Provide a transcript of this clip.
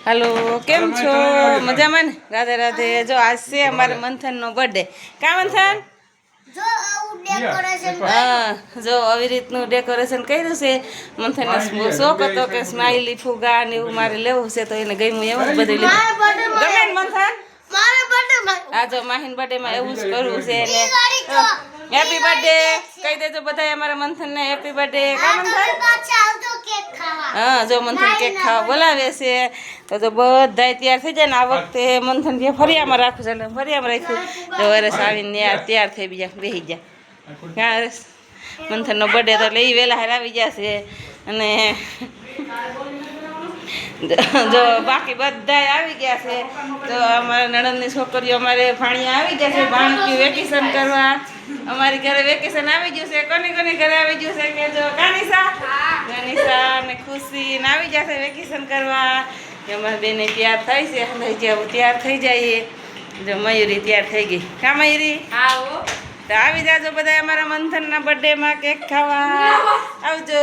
Hello केम छो मजा में राधे राधे। जो आज से हमारे मंथन नो बर्थडे का मंथन जो આવી રીતનું ડેકોરેશન કર્યું છે મંથનને શોખ હતો કે સ્માઈલી ફુગા ને એવું મારે લેવું છે તો એને ગમ્યું એવું બધું લીધું ગમે ને મંથન આ જો માહીન બર્થડે માં એવું જ કરવું છે ને હેપી બર્થડે કહી દેજો બધા અમારા મંથન ને હેપી બર્થડે કા મંથન हाँ जो मंथन केक खावा बोलावे से तो जो बधाय तैयार थी जाए आ वखते मंथन के फरिया में राखू छे फरिया में राख्યું तो वरस आवीने तैयार થઈ બીજા બેહી જા હા મંથન નો બર્થડે તો એટલે ઈ વેલા હાર આવી જશે અને જો બાકી બધાય આવી ગયા છે તો અમારા નણંદની છોકરીઓ અમારે ભાણિયા આવી ગયા છે ભાણકી વેકેશન કરવા અમારી ઘરે વેકેશન આવી ગયું છે કોની કોની ઘરે આવી ગયું છે કે જો કાનિશા ને ખુશી ને આવી જશે વેકેશન કરવા અમારી બેને તૈયાર થાય છે તૈયાર થઈ જઈએ જો મયુરી તૈયાર થઈ ગઈ કા મયુરી આવો તો આવી જાજો બધા અમારા મંથનના બર્થડેમાં કેક ખાવા આવજો।